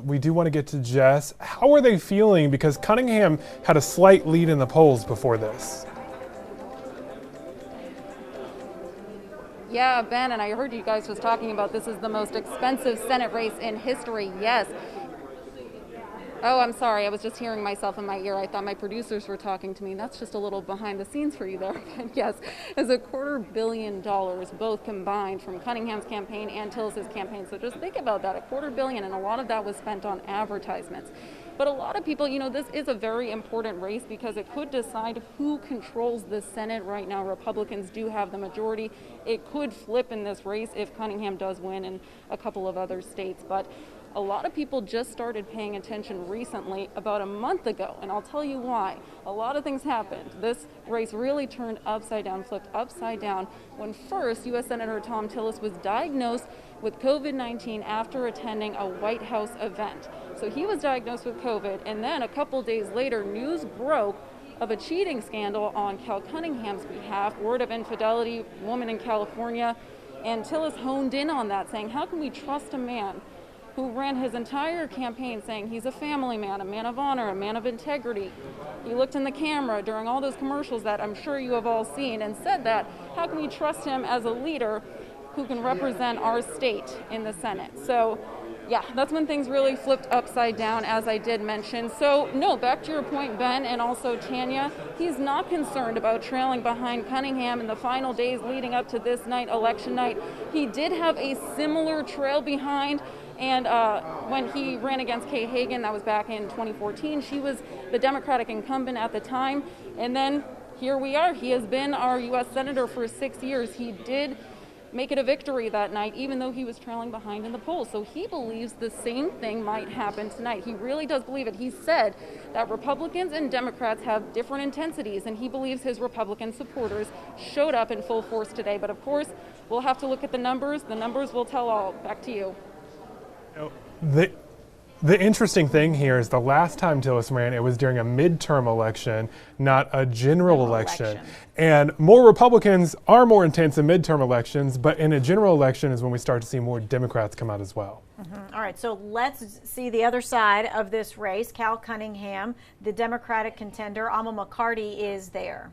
We do want to get to Jess. How are they feeling? Because Cunningham had a slight lead in the polls before this. Yeah, Ben, and I heard you guys just talking about this is the most expensive Senate race in history. Yes. Oh, I'm sorry. I was just hearing myself in my ear. I thought my producers were talking to me. That's just a little behind the scenes for you there. Yes, it's $250 million, both combined, from Cunningham's campaign and Tillis's campaign. So just think about that, $250 million, and a lot of that was spent on advertisements. But a lot of people, this is a very important race because it could decide who controls the Senate right now. Republicans do have the majority. It could flip in this race if Cunningham does win in a couple of other states. But a lot of people just started paying attention recently, about a month ago, and I'll tell you why. A lot of things happened. This race really turned upside down, flipped upside down, when first U.S. Senator Tom Tillis was diagnosed with COVID-19 after attending a White House event. So he was diagnosed with COVID, and then a couple days later, news broke of a cheating scandal on Cal Cunningham's behalf, word of infidelity, woman in California, and Tillis honed in on that, saying, how can we trust a man who ran his entire campaign saying he's a family man, a man of honor, a man of integrity? He looked in the camera during all those commercials that I'm sure you have all seen and said that, how can we trust him as a leader who can represent our state in the Senate? So yeah, that's when things really flipped upside down, as I did mention. So no, back to your point, Ben, and also Tanya, he's not concerned about trailing behind Cunningham in the final days leading up to this night, election night. He did have a similar trail behind, and when he ran against Kay Hagan, that was back in 2014, she was the Democratic incumbent at the time. And then here we are. He has been our U.S. Senator for 6 years. He did make it a victory that night, even though he was trailing behind in the polls. So he believes the same thing might happen tonight. He really does believe it. He said that Republicans and Democrats have different intensities, and he believes his Republican supporters showed up in full force today. But of course, we'll have to look at the numbers. The numbers will tell all. Back to you. The interesting thing here is the last time Tillis ran, it was during a midterm election, not a general election. And more Republicans are more intense in midterm elections, but in a general election is when we start to see more Democrats come out as well. All right, so let's see the other side of this race. Cal Cunningham, the Democratic contender. Alma McCarty is there.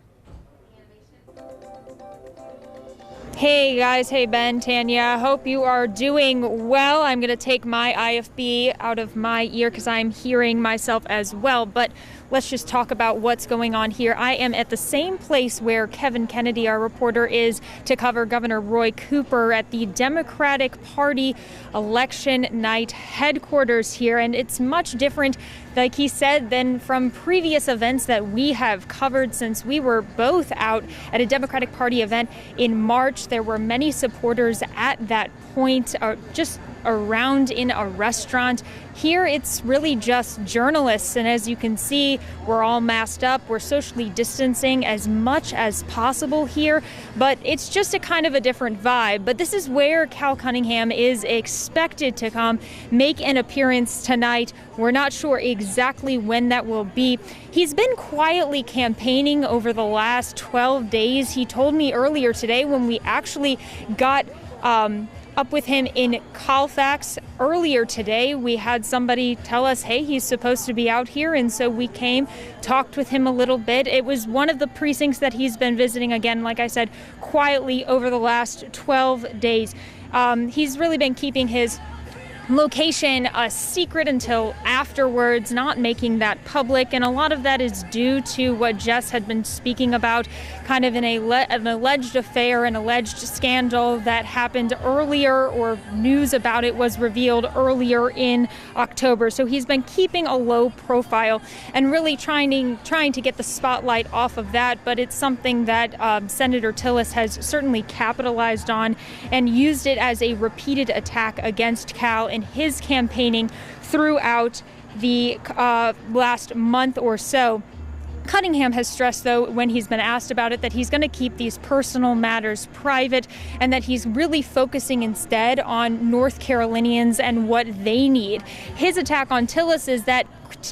Hey guys, hey Ben, Tanya, hope you are doing well. I'm going to take my IFB out of my ear because I'm hearing myself as well, but let's just talk about what's going on here. I am at the same place where Kevin Kennedy, our reporter, is to cover Governor Roy Cooper at the Democratic Party election night headquarters here, and it's much different, like he said, than from previous events that we have covered since we were both out at a Democratic Party event in March. There were many supporters at that point, just around in a restaurant. Here it's really just journalists, and as you can see, we're all masked up. We're socially distancing as much as possible here, but it's just a kind of a different vibe. But this is where Cal Cunningham is expected to come make an appearance tonight. We're not sure exactly when that will be. He's been quietly campaigning over the last 12 days. He told me earlier today when we actually got up with him in Colfax earlier today, we had somebody tell us, hey, he's supposed to be out here, and so we came, talked with him a little bit. It was one of the precincts that he's been visiting, again, like I said, quietly over the last 12 days. He's really been keeping his location a secret until afterwards, not making that public, and a lot of that is due to what Jess had been speaking about, kind of an alleged affair, an alleged scandal that happened earlier, or news about it was revealed earlier in October. So he's been keeping a low profile and really trying to get the spotlight off of that, but it's something that Senator Tillis has certainly capitalized on and used it as a repeated attack against Cal in his campaigning throughout the last month or so. Cunningham has stressed, though, when he's been asked about it, that he's going to keep these personal matters private and that he's really focusing instead on North Carolinians and what they need. His attack on Tillis is that,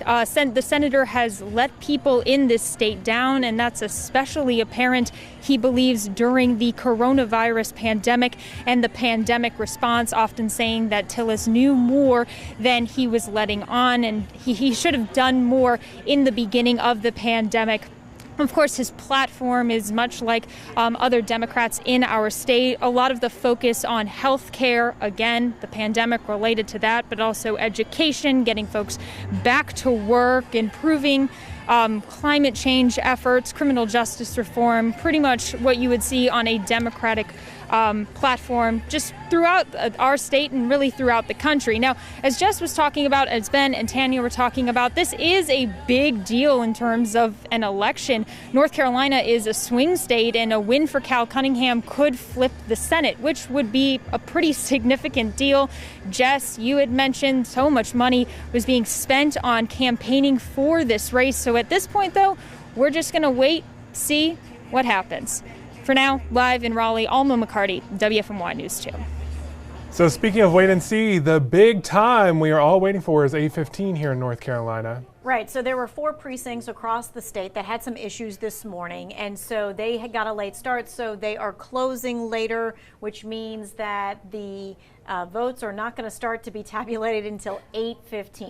the senator has let people in this state down, and that's especially apparent, he believes, during the coronavirus pandemic and the pandemic response, often saying that Tillis knew more than he was letting on, and he should have done more in the beginning of the pandemic. Of course, his platform is much like other Democrats in our state. A lot of the focus on health care, again, the pandemic related to that, but also education, getting folks back to work, improving climate change efforts, criminal justice reform, pretty much what you would see on a Democratic platform just throughout our state and really throughout the country. Now, as Jess was talking about, as Ben and Tanya were talking about, this is a big deal in terms of an election. North Carolina is a swing state, and a win for Cal Cunningham could flip the Senate, which would be a pretty significant deal. Jess, you had mentioned so much money was being spent on campaigning for this race. So at this point, though, we're just going to wait, see what happens. For now, live in Raleigh, Alma McCarty, WFMY News 2. So speaking of wait and see, the big time we are all waiting for is 8:15 here in North Carolina. Right, so there were 4 precincts across the state that had some issues this morning, and so they had got a late start, so they are closing later, which means that the votes are not going to start to be tabulated until 8:15.